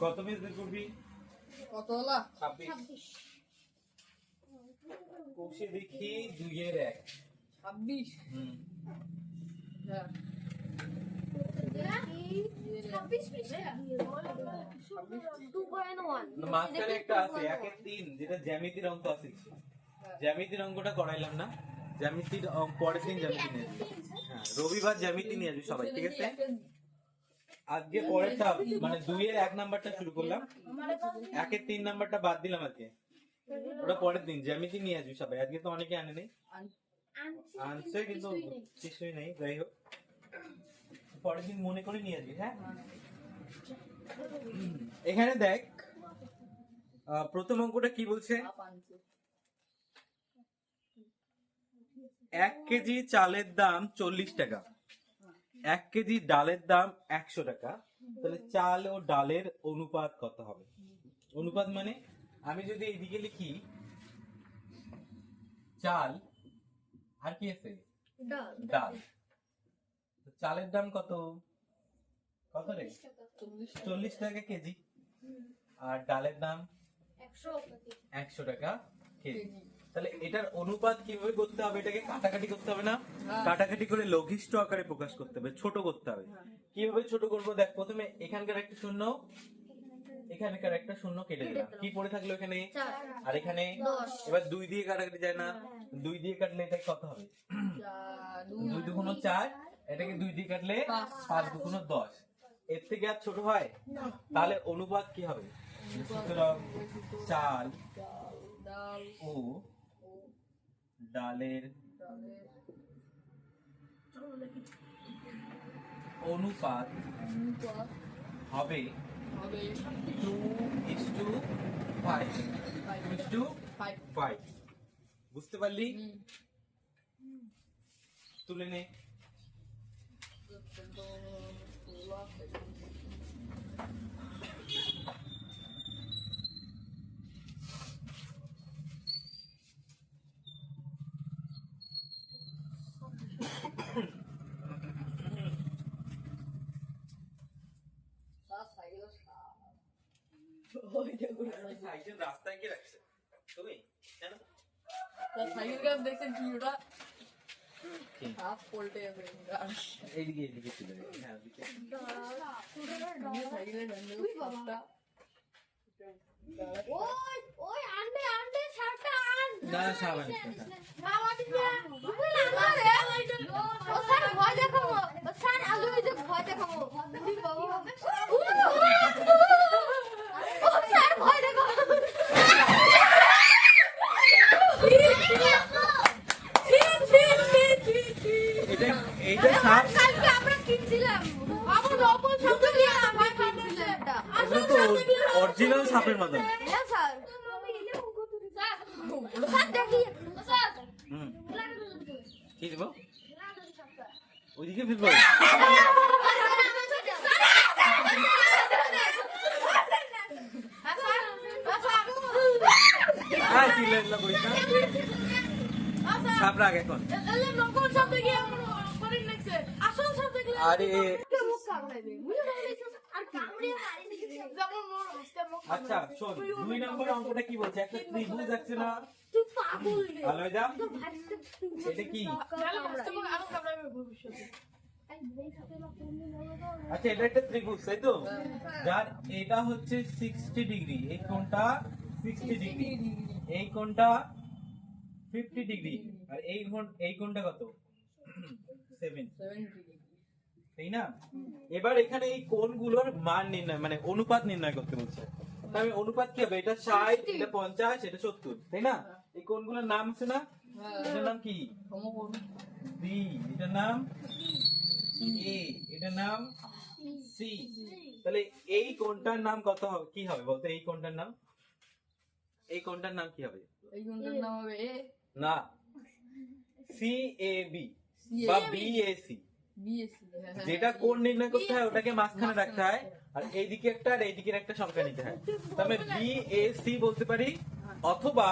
কত পেজ বের করবি? কত হলো? 26। কোষে দেখি 2 এর 1। 26। হ্যাঁ 2.1 মাঝখানে একটা আছে 1 এর 3 যেটা জ্যামিতির অঙ্ক আছে। জ্যামিতির অঙ্কটা করাইলাম না। জ্যামিতির পরের দিন জ্যামিতি নিয়ে আসবি। হ্যাঁ রবিবার জ্যামিতি নিয়ে আসবি সবাই, ঠিক আছে? আজকে পরেরটা মানে 2 এর 1 নাম্বারটা শুরু করলাম, 1 এর 3 নাম্বারটা বাদ দিলাম আজকে। ওটা পরের দিন জ্যামিতি নিয়ে আসবি সবাই। আজকে তো অনেকে আনে নেই, আনছে কিন্তু কিছুই নেই। যাই হোক পরের দিন মনে করে নিয়ে আসবি। হ্যাঁ এখানে দেখ প্রথম অঙ্কটা কি বলছে? 1 কেজি চালের দাম 40 টাকা, 1 কেজি ডালের দাম 100 টাকা, তাহলে চাল ও ডালের অনুপাত কত হবে? অনুপাত মানে আমি যদি এইদিকে লিখি চাল আর কি আছে ডাল, তো চালের দাম কত কত রে? 40 টাকা কেজি, আর ডালের দাম 100 টাকা কেজি। তাহলে এটার অনুপাত কিভাবে করতে হবে? এটাকে কাটাকাটি করতে হবে না? কাটাকাটি করে লঘিষ্ঠ আকারে প্রকাশ করতে হবে, ছোট করতে হবে। কিভাবে ছোট করবো? দেখ প্রথমে এখানকার একটা শূন্য, এখানকার একটা শূন্য কেটে দিলাম, কি পড়ে থাকলো এখানে? আর এখানে এবার 2 দিয়ে কাটাকাটি যায় না, 2 দিয়ে কাটলে এটা কত হবে? 2 দুগুণ 4, এটাকে 2 দিয়ে কাটলে 5 দুগুণ 10। এর থেকে আর ছোট হয়? তাহলে অনুপাত কি হবে? সুতরাং চাল ও ডালের অনুপাত হবে 2:5। বুঝতে পারলি? তুলে নে। রাস্তায় কি রাখছে তুমি? সাইকেল গাছ দেখছেন কি ওটা? হাফ পল্টে আছে এইদিকে এইদিকে চলে যাবে। হ্যাঁ ওদিকে সাইকেলের হ্যান্ডেল সবটা ওই ওই আন্ডে শার্টটা আন না সাবান বাবা দিকে আমারে ও স্যার ভয় দেখাবো, ও স্যার আলু যে ভয় দেখাবো বাবা ও স্যার ভয় দেখাবো এটা এইটা সাপ কালকে আমরা কিনছিলাম আমার নকল শব্দ দিয়ে আমরা কিনছিলাম এটা এটা তো অরিজিনাল সাপের মতন। হ্যাঁ স্যার স্যার দেখি স্যার কি দিব? ওইদিকে ফিরবো। হ্যাঁ চিল্লা করিস না, সাপ রাখ এখন। আরে আচ্ছা শোন, 2 নম্বর অঙ্কটা কি বলছে? একটা ত্রিভুজ আছে না? ভালো হয়ে যা। এটা কি? আচ্ছা এটা একটা ত্রিভুজ তাই তো, যার এটা হচ্ছে 60 ডিগ্রি, এই কোণটা 60 ডিগ্রি, এই কোণটা 50 ডিগ্রি, আর এই কোণটা কত? 70, তাই না? এবার এখানে এই কোণগুলোর মান নির্ণয় মানে অনুপাত নির্ণয় করতে বলছে। তাহলে অনুপাত কি হবে? এটা 60, এটা 50, এটা 70, তাই না? এই কোণগুলোর নাম আছে না? এটার নাম কি? বি, এটার নাম এ, এটার নাম সি। তাহলে এই কোণটার নাম কত হবে? কি হবে বলতো? এই কোণটার নাম, এই কোণটার নাম কি হবে? এই কোনটার নাম হবে এ না সি এ বি বা বি এ সি। বিএসসি যেটা কোণ নির্ণয় করতে হয় ওটাকে মাঝখানে রাখতে হয়, আর এইদিকে একটা আর এইদিকে একটা সংখ্যা নিতে হয়। তাহলে বি এ সি বলতে পারি, অথবা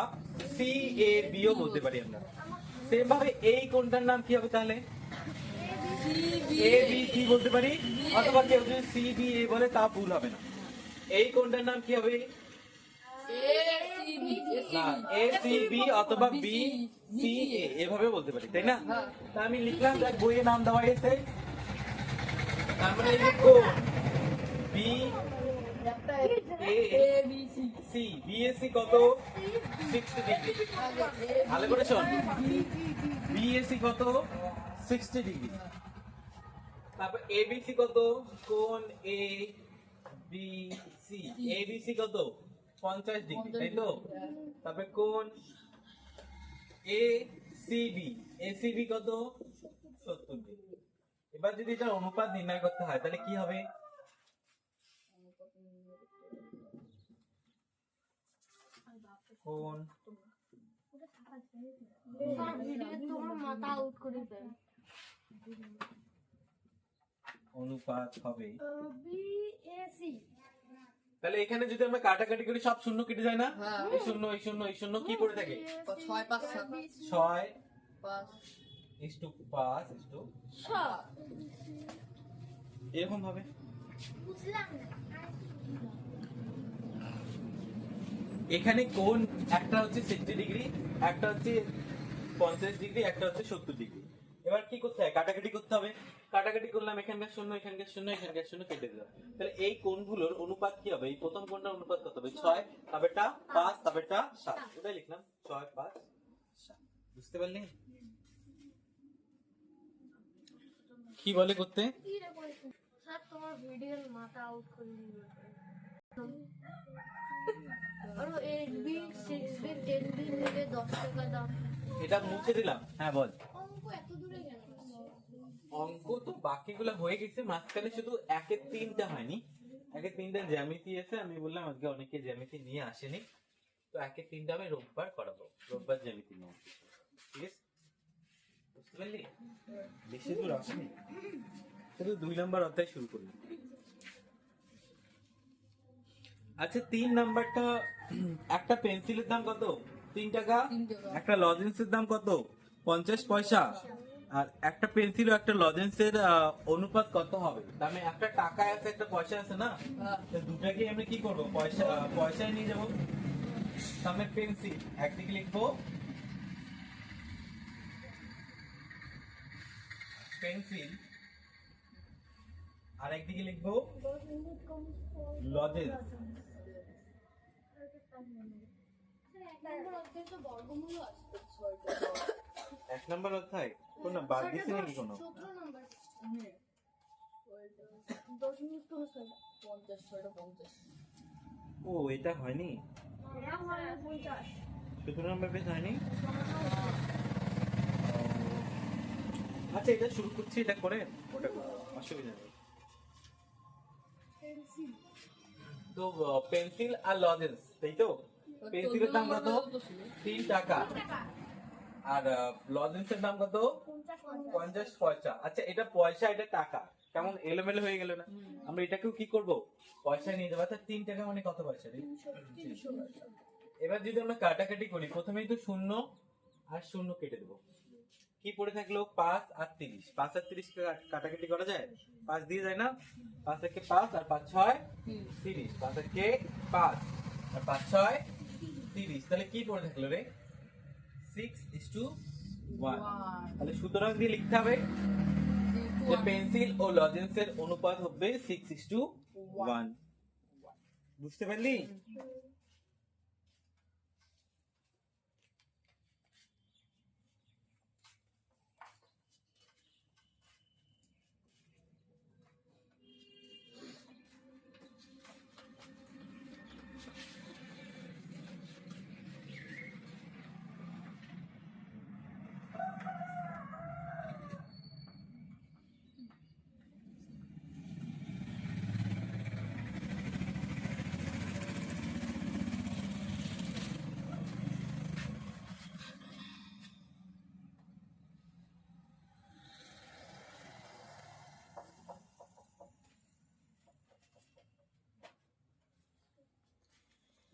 সি এ বি ও বলতে পারি আমরা। সেম ভাবে এই কোণটার নাম কি হবে তাহলে? এ বি সি বলতে পারি, অথবা কেউ যদি সি বি এ বলে তা ভুল হবে না। এই কোণটার নাম কি হবে? না, ACB অথবা BCA এভাবে বলতে পারি, তাই না? তা আমি লিখলাম, দেখ বইয়ে নাম দেওয়া আছে, তার মানে এই যে কোণ BAC কত? 60 ডিগ্রি। ভালো করে শোন, BAC কত? 60 ডিগ্রি। তারপর ABC কত? কোণ ABC কত? 50 ডিগ্রি, তাই তো? তারপরে কোণ ACB কত? 70 ডিগ্রি। এবার যদি এটা অনুপাত নির্ণয় করতে হয় তাহলে কি হবে? কোণ তোমার মাথা আউট করে দেয়। অনুপাত হবে, BAC তাহলে এখানে যদি আমরা কাটাকাটি করি সব শূন্য কেটে যায় না? এই শূন্য এই শূন্য এই শূন্য কি পড়ে থাকে? 6 5 7 6 5 5 সব এরকম ভাবে। বুঝলাম না। এখানে কোণ একটা হচ্ছে 60 ডিগ্রি, একটা হচ্ছে 50 ডিগ্রি, একটা হচ্ছে 70 ডিগ্রি। এবার কি করতে হয়? কাটাকাটি করতে হবে। কাটাকাটি করলাম, এখানকার শূন্য এখানকার শূন্য এখানকার শূন্য কেটে দিলাম। তাহলে এই কোণগুলোর অনুপাত কি হবে? এই প্রথম কোণটার অনুপাত কত হবে? 6, তারপরটা 5, তারপরটা 7। ওটাই লিখলাম 6 5 7। বুঝতে পারলি? কি বলে করতে? স্যার তোমার ভিডিওর মাথা আউট করে দিল। আর 8B 6B 10B মিলে 10 টাকা দাম। এটা মুছে দিলাম। হ্যাঁ বল। অঙ্ক এত দূরে কেন? অঙ্ক তো বাকিগুলো হয়ে গেছে, মাঝখানে শুধু একের 3টা হয়নি। একের 3টা জ্যামিতি আছে, আমি বললাম আজকে অনেকে জ্যামিতি নিয়ে আসেনি, তো একের 3টা আমি রোববার করাবো, রোববার জ্যামিতি নিয়ে। ঠিক আছে, বুঝতে পারলি? বেশি দূর আসেনি, শুধু 2 নম্বর অধ্যায় শুরু করলাম। আচ্ছা 3 নাম্বারটা, একটা পেন্সিলের দাম কত? 3 টাকা। একটা লজেন্সের দাম কত? 50 পয়সা। আর একটা পেন্সিল ও একটা লজেন্সের অনুপাত কত হবে? তার মানে একটা টাকা আছে একটা পয়সা আছে না, তো দুটাকে আমরা কি করব? পয়সায় নিয়ে যাব। তাহলে পেন্সিল একদিকে লিখবো পেন্সিল, আর একদিকে লিখবো লজেন্স। বর্গমূল আছে। 1 নম্বর অধ্যায় কোন বাদ দিছে নাকি কোন? 17 নম্বর। 10 মিনিট তো হচ্ছে। 50 6 50 ও এটা হয়নি, 17 নম্বর পেজ হয়নি। আচ্ছা এটা শুরু করছি, এটা করে ওটা করবো, অসুবিধা নেই। তো পেন্সিল আর লজেন্স, তাই তো? পেন্সিলের দাম কত? 3 টাকা। আর লজেন্সের দাম কত? 50 পয়সা। আচ্ছা এটা পয়সা এটা টাকা, কেমন এলোমেলো হয়ে গেল না? আমরা এটাকেও কি করব? পয়সায় নিয়ে যাবো। আচ্ছা 3 টাকা মানে কত পয়সা রে? 300 পয়সা। এবার যদি আমরা কাটাকাটি করি, প্রথমেই তো শূন্য আর শূন্য কেটে দেবো, কি পড়ে থাকলো? 5 আর 30। 5 আর 30 কাটাকাটি করা যায়? 5 দিয়ে যায় না? 5 একে 5 আর 5 6 30। 5 একে 5 আর 5 6 30। তাহলে কি পড়ে থাকলো রে? 6:1। তাহলে সুতরাং দিয়ে লিখতে হবে যে পেন্সিল ও লজেন্সের অনুপাত হবে 6:1। বুঝতে পারলি?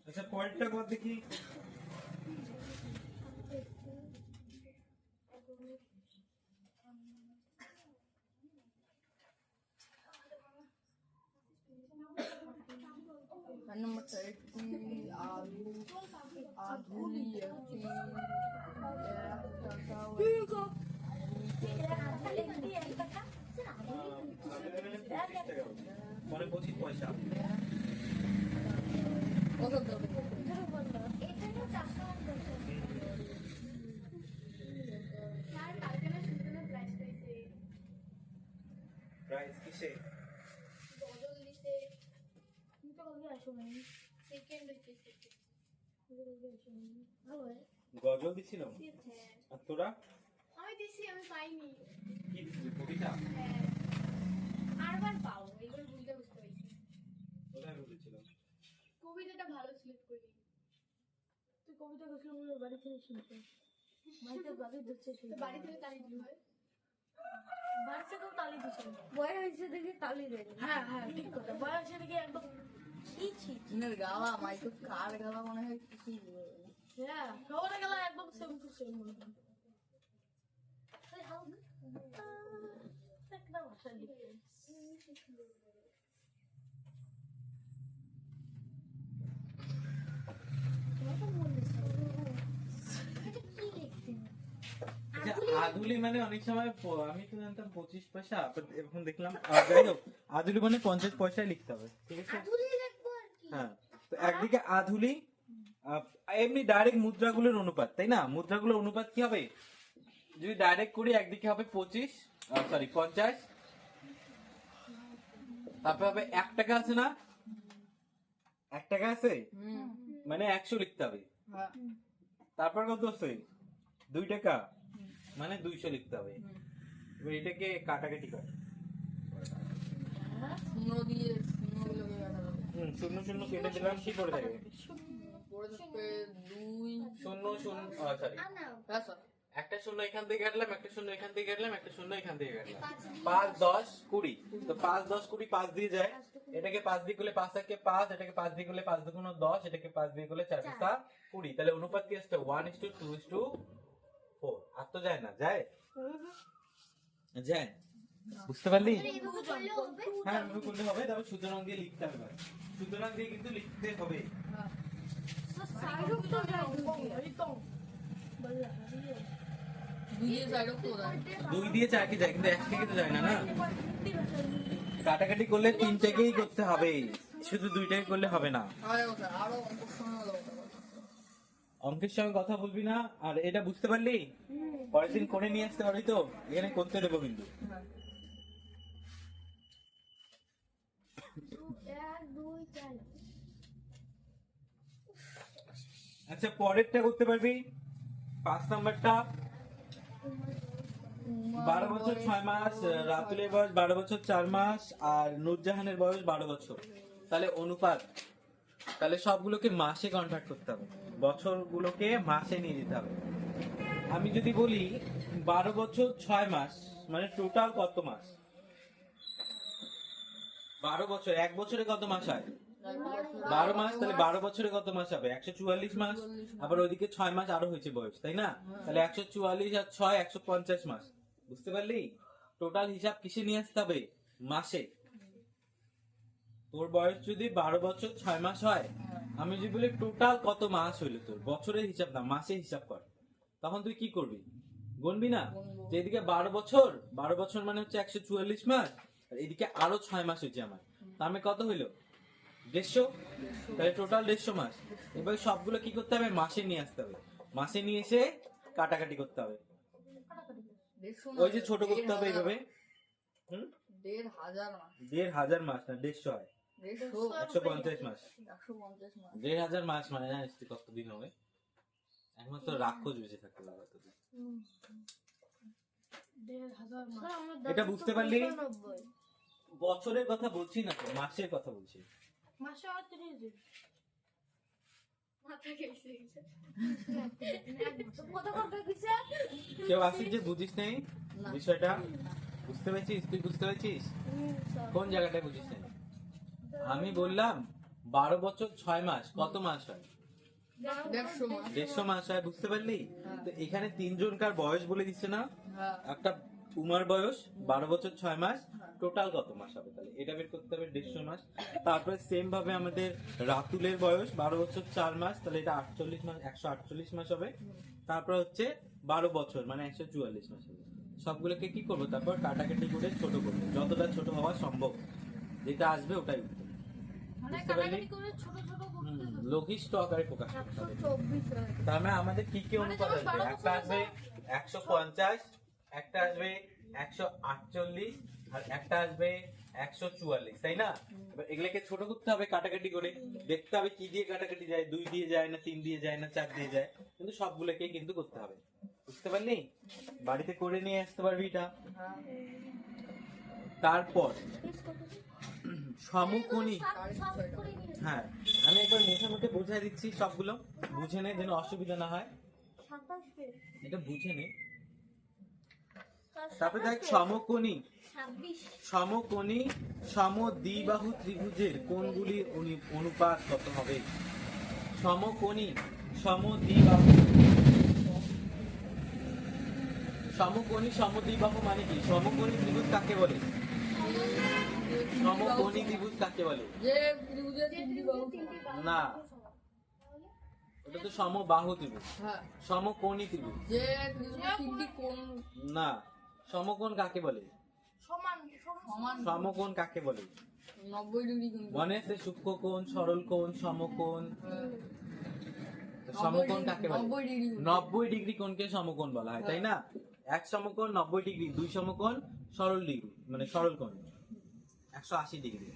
আচ্ছা পয়েন্টটা কত দেখি? নম্বরটা একটি আলু আধুলি একটি 1 টাকা মানে 25 পয়সা। কত দেবো? প্রাইস কিসে? গজল দিছিল? আর তোরা আমি দিছি, আমি পাইনি। কি দিছিলি? কবিতা? হ্যাঁ, আরবার পাও, এবার বুঝতে পারছি। কোথায় বুঝেছিল? কবিতাটা ভালো সিলেক্ট করি। তুই কবিতা গেছিল মনে বাড়ি থেকে শুনছো, বাড়িতে বাড়ি দিচ্ছে তো বাড়ি থেকে তালি দিতে হয়। বাড়ি থেকেও তালি দিচ্ছে। বয় হয়েছে দেখে তালি দেয়। হ্যাঁ হ্যাঁ ঠিক কথা, বয়স থেকে একদম ছি ছি। ইনের গালা মাইকে কার গালা মনে হয় কিছুই বলবে না। হ্যাঁ সবার গেলা একদম সেম টু সেম মনে হয়। একটা ভাষা লিখে আচ্ছা, আধুলি মানে অনেক সময় আমি তো জানতাম 25 পয়সা, এখন দেখলাম যাই হোক, আধুলি মানে 50 পয়সায় লিখতে হবে, ঠিক আছে? আধুলি লিখবো আর কি। হ্যাঁ, তো একদিকে আধুলি, এমনি ডাইরেক্ট মুদ্রাগুলোর অনুপাত, তাই না? মুদ্রাগুলোর অনুপাত কি হবে? যদি ডাইরেক্ট করি একদিকে হবে 50, তারপর হবে 1 টাকা আছে না, 1 টাকা আছে মানে 100 লিখতে হবে। হ্যাঁ তারপর কত আছে? 2 টাকা মানে 200 লিখতে হবে। এবার এটাকে কাটাকাটি কর। শূন্য দিয়ে শূন্য লগে কাটা যাবে। শূন্য শূন্য কেটে দিলাম, কি করে থাকে? পরে থাকবে 2 শূন্য শূন্য, সরি, হ্যাঁ স্যার একটা শূন্য এখান থেকে কাটলাম, একটা শূন্য এখান থেকে কাটলাম, একটা শূন্য এখান থেকে কাটলাম। 5, 10, 20। তো 5, 10, 20 5 দিয়ে যায়। এটাকে 5 দিয়ে করলে 5 থাকে 5, এটাকে 5 দিয়ে করলে 5 দুগুণ 10, এটাকে 5 দিয়ে করলে 4 5 20। তাহলে অনুপাত কি আসছে? 1:2:4। আর তো যায় না, যায়? যায়? বুঝতে পারলি? এভাবে করলে হবে। হ্যাঁ, এভাবে করলে হবে। তারপর সুতরাং দিয়ে লিখতে হবে। সুতরাং দিয়ে কিন্তু লিখতে হবে। সাইডও তো যায় একদম বলে হারিয়ে 2 দিয়ে সাইডও তো যায় 2 দিয়ে 4 কি যায়, কিন্তু 1 থেকে তো যায় না, না? কাটাকাটি করলে 3 টাকেই করতে হবে, শুধু 2 টাকে করলে হবে না। আরে ওটা আরো অঙ্ক শোনা হলো অঙ্কের সঙ্গে কথা বলবি না। আর এটা বুঝতে পারলি? পরের দিন করে নিয়ে আসতে পারি তো, এখানে করতে দেবো কিন্তু। 1 2 4। আচ্ছা, পরেরটা করতে পারবি? 5 নাম্বারটা। 12 বছর 6 মাস, রাতুলের বয়স 12 বছর 4 মাস, আর নূরজাহানের বয়স 12 বছর। তাহলে অনুপাত, তাহলে সবগুলোকে মাসে কনভার্ট করতে হবে, বছরগুলোকে মাসে নিয়ে যেতে হবে। আমি যদি বলি 12 বছর 6 মাস মানে টোটাল কত মাস? 12 বছর, 1 বছরে কত মাস হয়? 12 মাস। তাহলে 12 বছরে কত মাস হবে? 144 মাস। আবার ওইদিকে 6 মাস আরো হয়েছে বয়স, তাই না? তাহলে 144 আর 6 150 মাস। বুঝতে পারলি? টোটাল হিসাব কিসে নিয়ে আসতে হবে? মাসে। তোর বয়স যদি 12 বছর 6 মাস হয়, আমি যদি বলি টোটাল কত মাস হইলো তোর, বছরের হিসাব না, মাসে হিসাব কর, তখন তুই কি করবি? গুনবি না? যে এদিকে 12 বছর মানে হচ্ছে 144 মাস, আর এদিকে আরো 6 মাস হচ্ছে আমার, তার মানে কত হইলো? 150। তাহলে টোটাল 150 মাস। এবার সবগুলো কি করতে হবে? মাসে নিয়ে আসতে হবে। মাসে নিয়ে এসে কাটাকাটি করতে হবে। ওই যে ছোট করতে হবে এইভাবে। 1,500 মাস 1,500 মাস না, 150 হয়। 150 মাস। 150 মাস 1,500 মাস মানে জানিস তুই কতদিন হবে? একমাত্র রাক্ষস বেঁচে থাকতে পারবে কতদিন। 1,500 মাস। এটা বুঝতে পারলি? বছরের কথা বলছি না তো, মাসের কথা বলছি। মাসে 38 দিন। মাথা গেছে। কত কত কিসে? কেউ আসিস যে বুঝিস নেই বিষয়টা? বুঝতে পেরেছিস? তুই বুঝতে পেরেছিস? কোন জায়গাটায় বুঝিস নেই? আমি বললাম 12 বছর 6 মাস কত মাস হয়? 150 মাস 150 মাস হয়। বুঝতে পারলি? তো এখানে 3 জনকার বয়স বলে দিচ্ছে না? হ্যাঁ একটা উমার বয়স 12 বছর 6 মাস, টোটাল কত মাস হবে? তাহলে এটা বের করতে হবে 150 মাস। তারপরে সেম ভাবে আমাদের রাতুলের বয়স 12 বছর 4 মাস, তাহলে এটা 48 মাস, 148 মাস হবে। তারপর হচ্ছে 12 বছর মানে 144 মাস হবে। সবগুলোকে কি করবো? তারপর কাটাকাটি করে ছোট করবো, যতটা ছোট হওয়া সম্ভব, যেটা আসবে ওটাই উত্তর। মানে বুঝতে পারলি? কাটাকাটি করে ছোট ছোট করতে হবে। লঘিষ্ঠ আকারে প্রকাশ করতে হবে। 124 হয়। তার মানে আমাদের কি কি অনুপাত মানে যেমন আসবে? 12 একটা আসবে 150, একটা আসবে 148, আর একটা আসবে 144, তাই না? এবার এগুলোকে ছোট করতে হবে কাটাকাটি করে, দেখতে হবে কি দিয়ে কাটাকাটি যায়, 2 দিয়ে যায় না 3 দিয়ে যায় না 4 দিয়ে যায়, কিন্তু সবগুলোকে কিন্তু করতে হবে। বুঝতে পারলি? বাড়িতে করে নিয়ে আসতে পারবি এটা। তারপর সমকোণী, হ্যাঁ আমি একবার মুখে মুখে বুঝাই দিচ্ছি, সবগুলো বুঝে নে যেন অসুবিধা না হয়, 27 পেজ। এটা বুঝে নে। তারপরে দেখ সমকোণী, 26 সমকোণী সমদ্বিবাহু ত্রিভুজের কোণগুলির অনুপাত কত হবে? সমকোণী সমদ্বিবাহু, সমকোণী সমদ্বিবাহু মানে কি? সমকোণী ত্রিভুজ কাকে বলে? সমকোণী ত্রিভুজ কাকে বলে? যে ত্রিভুজের তিনটি বাহু। না, ওটা তো সমবাহু ত্রিভুজ। হ্যাঁ, সমকোণী ত্রিভুজ যে ত্রিভুজের তিনটি কোণ না। সমকোণ কাকে বলে? সমান সমান সমকোণ কাকে বলে? 90 ডিগ্রি কোণ। মনে আছে সূক্ষ্মকোণ, সরল কোণ, সমকোণ। হ্যাঁ, তো সমকোণ কাকে বলে? 90 ডিগ্রি কোণ। 90 ডিগ্রি কোণকে সমকোণ বলা হয়, তাই না? এক সমকোণ 90 ডিগ্রি, দুই সমকোণ সরল ডিগ্রি মানে সরল কোণ 180 ডিগ্রি।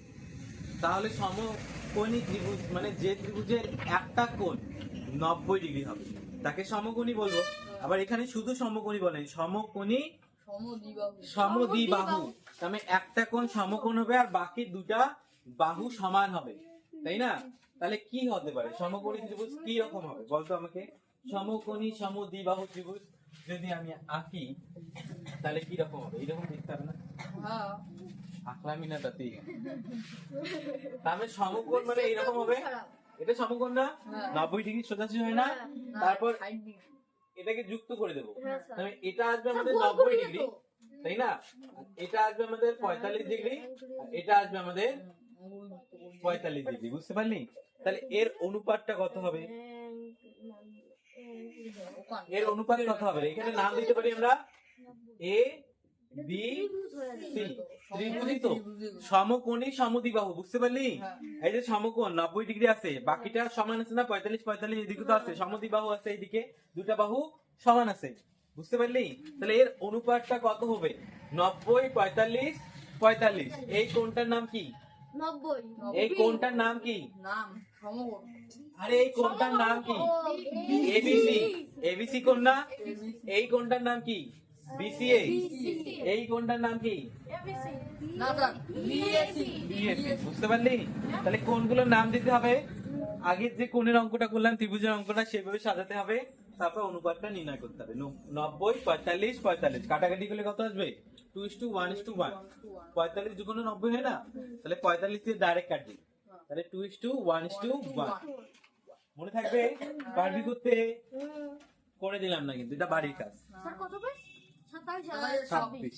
তাহলে সমকোণী ত্রিভুজ মানে যে ত্রিভুজের একটা কোণ 90 ডিগ্রি হবে তাকে সমকোণী বলবো। আবার এখানে শুধু সমকোণী বলেন, সমকোণী সমদ্বিবাহু। সমদ্বিবাহু, মানে একটা কোণ সমকোণ হবে আর বাকি দুটা বাহু সমান হবে, তাই না? তাহলে কি হতে পারে? সমকোণী ত্রিভুজ কি রকম হবে বলতো আমাকে? সমকোণী সমদ্বিবাহু ত্রিভুজ যদি আমি আঁকি তাহলে কি রকম হবে? এইরকম দেখতে হবে না? হ্যাঁ, আঁকলামই না তাতেই। তাহলে সমকোণ মানে এইরকম হবে, এটা সমকোণ না? হ্যাঁ। 90 ডিগ্রি সোজাসুজি হয় না? তারপর 60 ডিগ্রি। এটাকে যুক্ত করে দেবো, হ্যাঁ, স্যার। তাহলে এটা আসবে আমাদের গোল 90 করে ডিগ্রি, দিত। তাই না? আর এটা আসবে আমাদের 45 ডিগ্রি, আর এটা আসবে আমাদের 45 ডিগ্রি। বুঝতে পারলি? তাহলে এর অনুপাতটা কত হবে? এর অনুপাত কত হবে? এখানে নাম দিতে পারি আমরা এ বি সি, ত্রিভুজই তো, সমকোণী সমদ্বিবাহু। বুঝতে পারলি? হ্যাঁ। এই যে সমকোণ 90 ডিগ্রি আছে, বাকিটা সমান আছে না? 45 45 এদিকে তো আছে, সমদ্বিবাহু আছে এইদিকে, দুটা বাহু সমান আছে। বুঝতে পারলি? তাহলে এর অনুপাতটা কত হবে? 90 45 45। এই কোণটার নাম কি? 90 এই কোণটার নাম কি? নাম সমকোণ। আরে এই কোণটার নাম কি? এবিসি। এবিসি কোণ না? এই কোণটার নাম কি? বিসিএ। এই কোণটার নাম কি? না স্যার, বিএসি। বিএসি। বুঝতে পারলি? তাহলে কোণগুলোর নাম দিতে হবে, আগের যে কোণের অঙ্কটা করলাম ত্রিভুজের অঙ্কটা সেভাবে সাজাতে হবে, তারপর অনুপাতটা নির্ণয় করতে হবে। 90 45 45 কাটাকাটি করলে কত আসবে? 2:1:1। 45 দুগুণ 90 হয় না? তাহলে 45 দিয়ে ডাইরেক্ট কাটবি, তাহলে 2:1:1। মনে থাকবে? পারবি করতে? করে দিলাম না কিন্তু, এটা বাড়ির কাজ। স্যার কত পেজ? 27 26।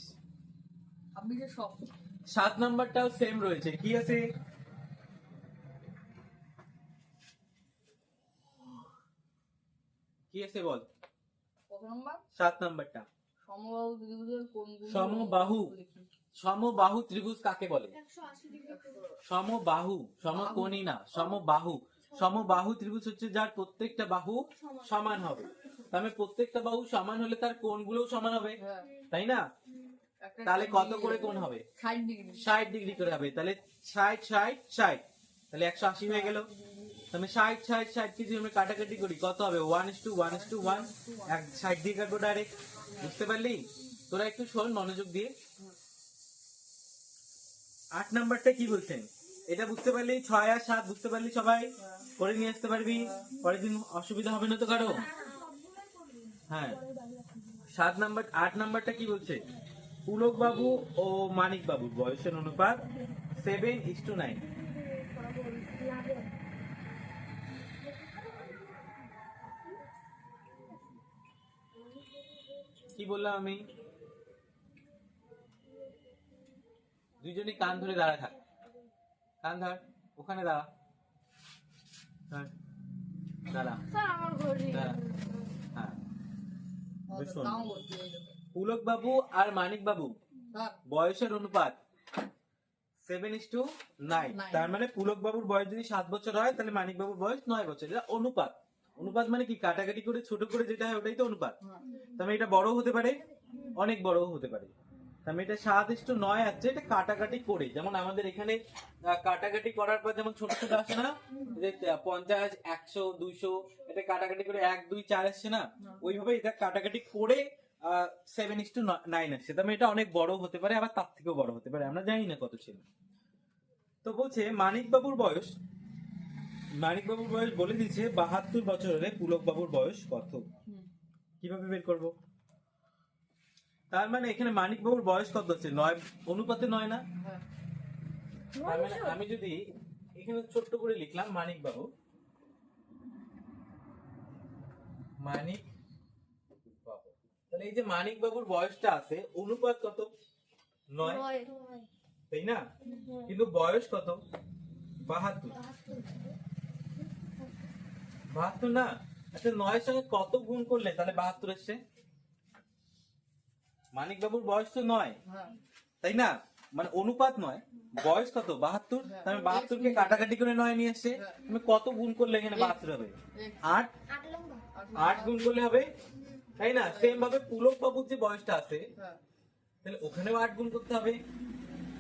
26 সব। 7 নাম্বারটাও সেম রয়েছে, কি আছে? কি আছে বল? কত নম্বর? 7 নাম্বারটা সমবাহু ত্রিভুজের কোণগুলো সমবাহু। লিখি। সমবাহু ত্রিভুজ কাকে বলে? 180 ডিগ্রি সমবাহু, সমকোণী না, সমবাহু। সমবাহু ত্রিভুজ হচ্ছে যার প্রত্যেকটা বাহু সমান হবে। তার মানে প্রত্যেকটা বাহু সমান হলে তার কোণগুলোও সমান হবে, হ্যাঁ, তাই না? একটা তাহলে কত করে কোণ হবে? 60 ডিগ্রি। 60 ডিগ্রি করে হবে। তাহলে 60 60 60, তাহলে 180 হয়ে গেল। তাহলে 60 60 60 কে যদি আমরা কাটাকাটি করি কত হবে? 1:1:1। 60 দিয়ে কাটবো ডাইরেক্ট। বুঝতে পারলি? তোরা একটু শোন মনোযোগ দিয়ে। 8 নাম্বারটা কি বলছেন? এটা বুঝতে পারলি? 6 আর 7 বুঝতে পারলি সবাই? করে নিয়ে আসতে পারবি? পরের দিন অসুবিধা হবে না তো কারো? হ্যাঁ। 7 নাম্বার 8 নাম্বারটা কি বলছে? পুলক বাবু ও মানিক বাবুর বয়সের অনুপাত 7:9। কি বললাম আমি? দুইজনই কান ধরে দাঁড়া থাক, কান ধর, ওখানে দাঁড়া, ধর, দাঁড়া, স্যার আমার ঘড়ি দাঁড়া। হ্যাঁ, বেশ শোন। নাও বলছি এই দেখো। পুলক বাবু আর মানিক বাবু থাক। বয়সের অনুপাত 7:9। তার মানে পুলক বাবুর বয়স যদি 7 বছর হয় তাহলে মানিক বাবুর বয়স 9 বছর। এটা অনুপাত। অনুপাত মানে কি, কাটাকাটি করে ছোট করে যেটা হয় ওটাই তো অনুপাত। তার মানে এটা বড় হতে পারে, অনেক বড় হতে পারে। তার মানে এটা 7:9 আছে, এটা কাটাকাটি করে। যেমন আমাদের এখানে কাটাকাটি করার পর যেমন ছোট ছোট আসে না, যে 50, 100, 200, এটা কাটাকাটি করে 1, 2, 4 আসছে না, ওইভাবে এটা কাটাকাটি করে 7:9 আসছে। তার মানে এটা অনেক বড় হতে পারে, আবার তার থেকেও বড় হতে পারে, আমরা জানি না কত ছিল। তো বলছে মানিক বাবুর বয়স বলে দিচ্ছে 72 বছর হলে পুলক বাবুর বয়স কত, কিভাবে বের করব? তার মানে এখানে মানিক বাবুর বয়স কত হচ্ছে, 9 অনুপাতে 9 না? হ্যাঁ। তার মানে আমি যদি এখানে ছোট্ট করে লিখলাম মানিক বাবু, তাহলে এই যে মানিক বাবুর বয়সটা আছে, অনুপাত কত, 9, তাই না? কিন্তু বয়স কত, 72। 72 না? আচ্ছা 9 সঙ্গে কত গুণ করলে তাহলে 72 এসছে? মানিক বাবুর বয়স তো 9, হ্যাঁ। তাই না? মানে অনুপাত 9, বয়স কত, 72। তাহলে 72 কে কাটাকাটি করে 9 নিয়ে এসছে। তুমি কত গুণ করলে এখানে 72 হবে? 8 8 গুণ করলে হবে, তাই না? সেম ভাবে পুলক বাবুর যে বয়সটা আছে, হ্যাঁ। তাহলে ওখানেও 8 গুণ করতে হবে।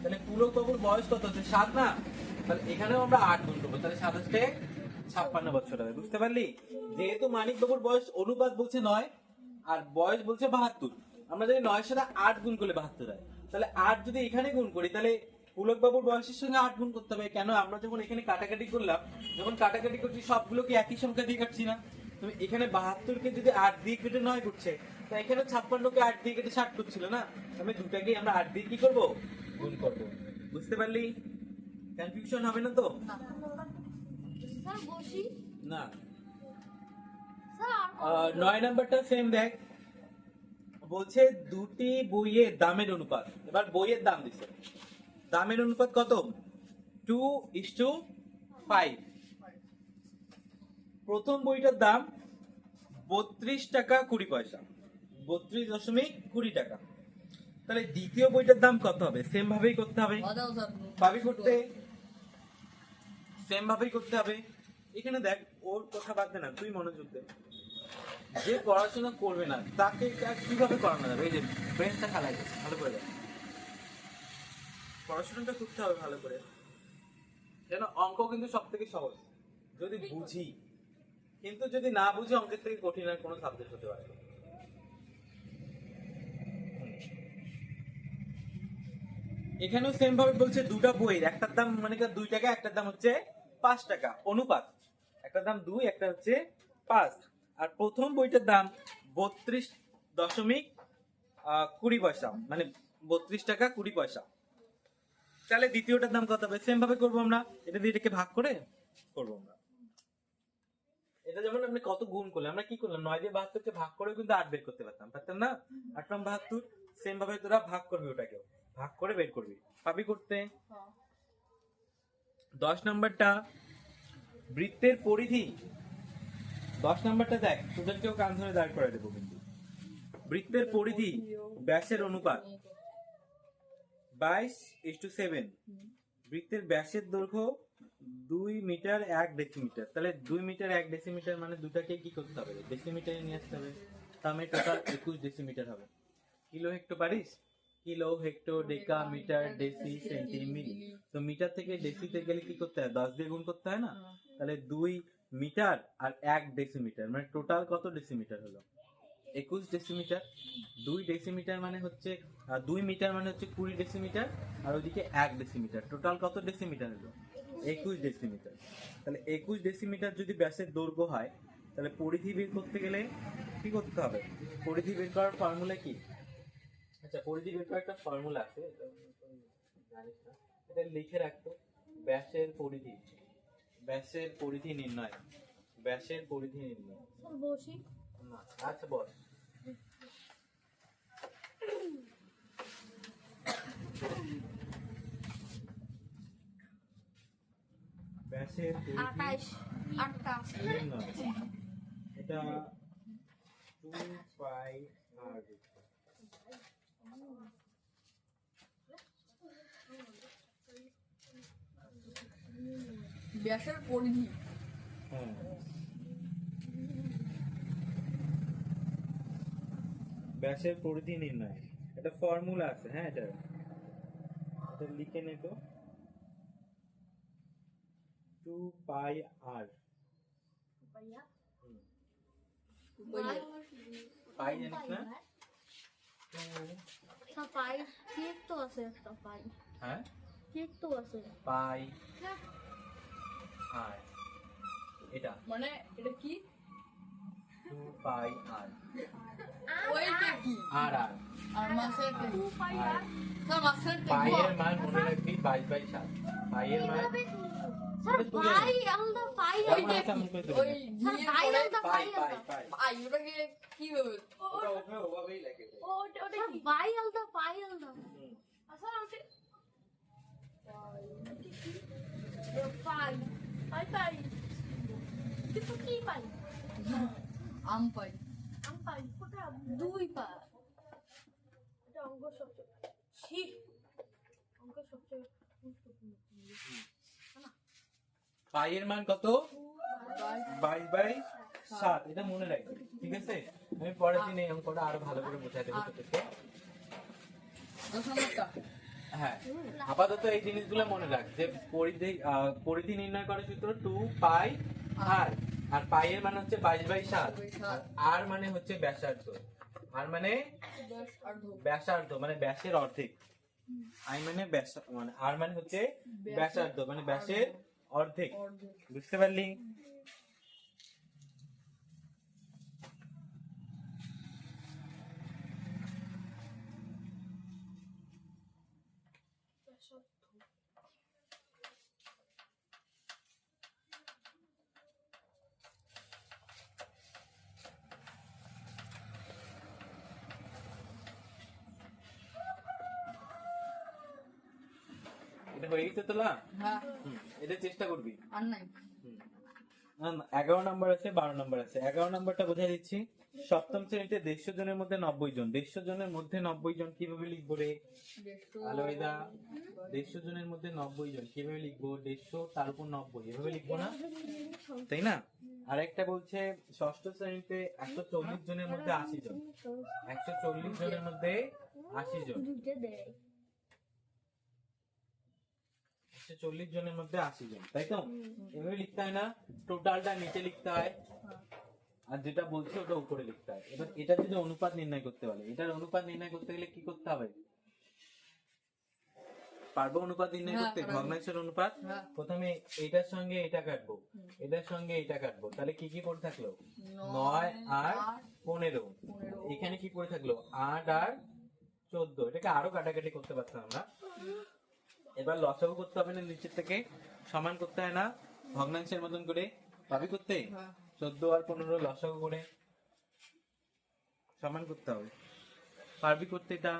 তাহলে পুলক বাবুর বয়স কত হচ্ছে, 7 না? তাহলে এখানেও আমরা 8 গুণ করবো, তাহলে 7 হচ্ছে 56 বছর হবে। বুঝতে পারলি? যেহেতু মানিক বাবুর বয়স অনুপাত বলছে 9 আর বয়স বলছে 72, আমরা যদি 9 সাথে 8 গুণ করলে 72 হয়। তাহলে 8 যদি এখানে গুণ করি তাহলে পুলক বাবুর বয়সের সঙ্গে 8 গুণ করতে হবে। কেন? আমরা যখন এখানে কাটাকাটি করলাম, যখন কাটাকাটি করছি সবগুলোকে একই সংখ্যা দিয়ে কাটছি না? তুমি এখানে 72 কে যদি 8 দিয়ে কেটে 9 করছে, তা এখানে 56 কে 8 দিয়ে কেটে 60 করছিল না? আমি দুটাকেই আমরা 8 দিয়ে কি করব, গুণ করব। বুঝতে পারলি? কনফিউশন হবে না তো? স্যার বসি না। স্যার 9 নাম্বারটা সেম দেখ, বলছে দুটি বইয়ের দামের অনুপাত। এবার বইয়ের দাম দিছে, দামের অনুপাত কত, 2:5। প্রথম বইটার দাম 32 টাকা 20 পয়সা, 32.20 টাকা। তাহলে দ্বিতীয় বইটার দাম কত হবে? সেম ভাবেই করতে হবে, বাজাও স্যার। ভাবি করতে সেম ভাবেই করতে হবে। এখানে দেখ, ওর কথা বাদ দে না, তুই মনোযোগ দে। যে পড়াশোনা করবে না তাকে কিভাবে করানো যাবে? এই যে ব্রেনটা খালাই গেছে, ভালো করে দেখ। পড়াশোনাটা করতে হবে ভালো করে, যেন অঙ্ক কিন্তু সব থেকে সহজ যদি বুঝি, কিন্তু যদি না বুঝি অঙ্কের থেকে কঠিন আর কোনো সাবজেক্ট হতে পারে না। এখানেও সেম ভাবে বলছে দুটা বইয়ের একটার দাম মানে 2 টাকা, একটার দাম হচ্ছে 5 টাকা, অনুপাত। একটার দাম 2, একটা হচ্ছে 5। আর প্রথম বইটার দাম 32.20 পয়সা, মানে 32 টাকা 20 পয়সা। তাহলে দ্বিতীয়টার দাম কত হবে? সেম ভাবে করবো আমরা, এটা দিয়ে এটাকে ভাগ করে করবো আমরা। এটা যেমন আপনি কত গুণ করলে, আমরা কি করলাম, 9 দিয়ে 72 কে ভাগ করে কিন্তু 8 বের করতে পারতাম না? 8 নাম 72। সেম ভাবে তোরা ভাগ করবি, ওটাকেও ভাগ করে বের করবি, পাবি করতে। 10 নাম্বারটা বৃত্তের পরিধি। 10 নাম্বারটা দেখ, তোদেরকেও কান ধরে দাঁড় করে দেবো কিন্তু। বৃত্তের পরিধি ব্যাসের অনুপাত 22:7। বৃত্তের ব্যাসের দৈর্ঘ্য 2 মিটার 1 ডেসিমিটার। তাহলে 2 মিটার 1 ডেসিমিটার মানে দুটাকে কি করতে হবে, ডেসিমিটারে নিয়ে আসতে হবে। তাহলে টোটাল 21 ডেসিমিটার হবে। কিলো হেক্টর পারিস? কিলো, হেক্টর, ডেকা, মিটার, ডেসি, সেন্টি, মিলি। তো মিটার থেকে ডেসিতে গেলে কি করতে হয়, 10 দিয়ে গুণ করতে হয় না? তাহলে 2 মিটার আর 1 ডেসিমিটার মানে টোটাল কত ডেসিমিটার হলো? 21 ডেসিমিটার। 2 ডেসিমিটার মানে হচ্ছে 2 মিটার মানে হচ্ছে 20 ডেসিমিটার, আর ওইদিকে 1 ডেসিমিটার। টোটাল কত ডেসিমিটার হলো? 21 ডেসিমিটার। তাহলে 21 ডেসিমিটার যদি ব্যাসের দৈর্ঘ্য হয়, তাহলে পরিধি বের করতে গেলে কি করতে হবে? পরিধি বের করার ফর্মুলা কি? আচ্ছা, পরিধি বের করার একটা ফর্মুলা আছে, জানিস না? এটা লিখে রাখতো। ব্যাসের পরিধি, ব্যাসের পরিধি নির্ণয়, ব্যাসের পরিধি নির্ণয়। স্যার বসি না, আচ্ছা বল। ব্যাসের পরিধি 28 8টা নির্ণয়। এটা 2 পাই আর। ব্যাসের পরিধি হ্যাঁ, ব্যাসের পরিধি নির্ণয়। এটা ফর্মুলা আছে, হ্যাঁ, এটা লিখে নে তো। 2 পাই আর। পাই জানিস না? পাই কেক তো আছে একটা পাই হ্যাঁ, কেক তো আছে পাই আর, এটা মানে এটা কি 2 পাই আর। ওইটা কি আর আর আর মাসের কি আর স্যার মাসের কি পাইয়ের মান মনে রাখবি 22/7। পাইয়ের মান স্যার পাই আলাদা পাই কেমন আছে আমি কই দেব। ওই স্যার দিয়ে পাই পরে আলাদা পাই পাই পাই আলাদা পাই আই ওটাকে কি হবে ওটা ওভাবেই লাগে। ওটা স্যার কি পাই আলাদা পাই আলাদা আসলে ওটা পাই পাই পাই কিন্তু কি পাই আম পাই আমি পাই কোটা দুই পাই এটা অঙ্ক সবচেয়ে ছি অঙ্ক সবচেয়ে গুরুত্বপূর্ণ পাইয়ের মান কত? 22/7। এটা মনে রাখবি, ঠিক আছে? আমি পরের দিন এই অঙ্কটা আরো ভালো করে বোঝাই দেবো তোদেরকে। 10 নম্বরটা হ্যাঁ, আপাতত এই জিনিসগুলো মনে রাখ যে পরিধি নির্ণয় করার সূত্র 2 পাই আর। আর পাই এর মান হচ্ছে 22/7। আর আর মানে হচ্ছে ব্যাসার্ধ। আর মানে ব্যাস আর ধো ব্যাসার্ধ মানে ব্যাসের অর্ধেক। আই মানে ব্যাস মানে আর মানে হচ্ছে ব্যাসার্ধ মানে ব্যাসের অর্ধেক। অর্ধেক বুঝতে পারলি? এটা হয়ে গেছে তোলা? হ্যাঁ এটা চেষ্টা করবি। আর নাই 11 নম্বর আছে, 12 নম্বর আছে। 11 নম্বরটা বোঝাই দিচ্ছি। সপ্তম শ্রেণীতে 150 জনের মধ্যে 90 জন। 150 জনের মধ্যে 90 জন কিভাবে লিখবো রে? আলোয়দা 150 জনের মধ্যে 90 জন কিভাবে লিখবো? 150 তার উপর 90 এভাবে লিখবো না, তাই না? আর একটা বলছে ষষ্ঠ শ্রেণীতে 140 জনের মধ্যে 80 জন। 140 জনের মধ্যে 80 জন। 140 জনের মধ্যে 80 জন, তাই তো? এভাবে লিখতে হয় না? টোটালটা নিচে লিখতে হয় আর যেটা বলছে ওটা উপরে লিখতে হয়। এবার এটা যদি অনুপাত নির্ণয় করতে বলে, এটার অনুপাত নির্ণয় করতে গেলে কি করতে হবে? পারবো অনুপাত নির্ণয় করতে? ভগ্নাংশের অনুপাত। প্রথমে এটার সঙ্গে এটা কাটবো, এটার সঙ্গে এটা কাটবো, তাহলে কি কি পড়ে থাকলো? 9 আর 15। এখানে কি পড়ে থাকলো? 8 আর 14। এটাকে আরো কাটাকাটি করতে পারতাম আমরা। এবার লসাগু করতে হবে না, নিচের থেকে সমান করতে হয় না ভগ্নাংশের মতন করে? পাবি করতে? 14 আর 15 লসাগু করে সমান করতে হবে। পারবি করতে এটা?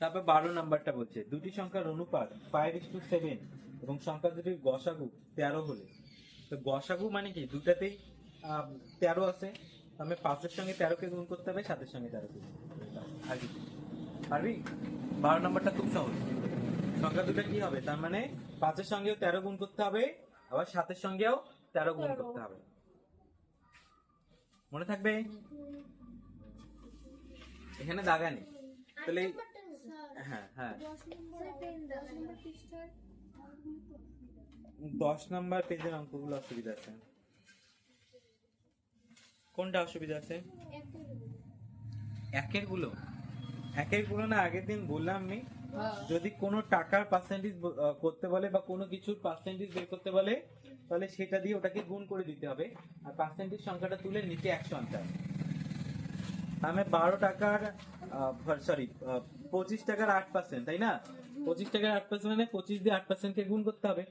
তারপর 12 নাম্বারটা বলছে দুটি সংখ্যার অনুপাত 5:7 এবং সংখ্যা দুটির গসাগু 13 হলে। তো গসাগু মানে কি? দুটাতেই 13 আছে, আমি 5 এর সঙ্গে 13 কে গুণ করতে হবে, 7 এর সঙ্গে 13 কে গুণ করতে হবে। আর কি পারবি? 12 নাম্বারটা খুব সহজ। সংখ্যা দুটো কি হবে? তার মানে 5 এর সঙ্গেও 13 গুণ করতে হবে, আবার 7 এর সঙ্গেও 13 গুণ করতে হবে। মনে থাকবে? এখানে দাগা নেই, তাহলে হ্যাঁ হ্যাঁ 10 নাম্বার পেজের অঙ্কগুলো অসুবিধা আছে। কোনটা অসুবিধা আছে? একের গুলো না আগের দিন বললাম আমি, যদি কোনো টাকার পার্সেন্টেজ করতে বলে বা কোনো কিছুর পার্সেন্টেজ বের করতে বলে, তাহলে সেটা দিয়ে ওটাকে গুণ করে দিতে হবে আর পার্সেন্টেজ সংখ্যাটা তুলে নিচে 100 আনতে হবে। আমি 12 টাকার 25 টাকার 8%, তাই না? 25 টাকার 8% মানে 25 দিয়ে 8% কে গুণ করতে হবে,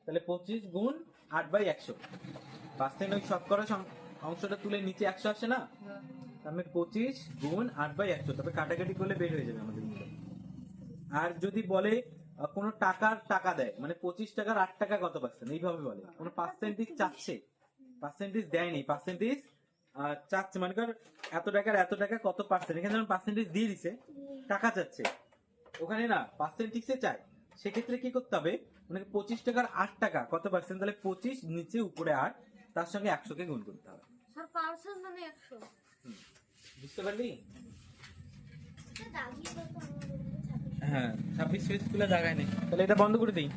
তাহলে 25 গুণ 8/100। পার্সেন্ট ওই শতকরা অংশটা তুলে নিচে 100 আসে না? আমি 25 গুণ 8/100, তবে কাটাকাটি করলে বের হয়ে যাবে আমাদের। আর যদি বলে কোনো টাকার টাকা দেয়, মানে 25 টাকার 8 টাকা কত পার্সেন্ট, এইভাবে বলে। কোনো পার্সেন্টেজ চাচ্ছে, পার্সেন্টেজ দেয়নি, পার্সেন্টেজ চাচ্ছে, মানে কর এত টাকা কত পার্সেন্ট, এখানে যেমন পার্সেন্টেজ দিয়ে দিছে, টাকা চাচ্ছে, ওখানে না পার্সেন্টেজে চায়। সেক্ষেত্রে কি করতে হবে, মানে 25 টাকার 8 টাকা কত পার্সেন্ট, তাহলে 25 নিচে উপরে 8, তার সঙ্গে 100 কে গুণ করতে হবে। স্যার পার্সেন্ট মানে 100। বুঝতে পারলি? দাগিয়ে দাও তো আমার হ্যাঁ, 26 পেজ তুলে জায়গায় নেই, তাহলে এটা বন্ধ করে দিই।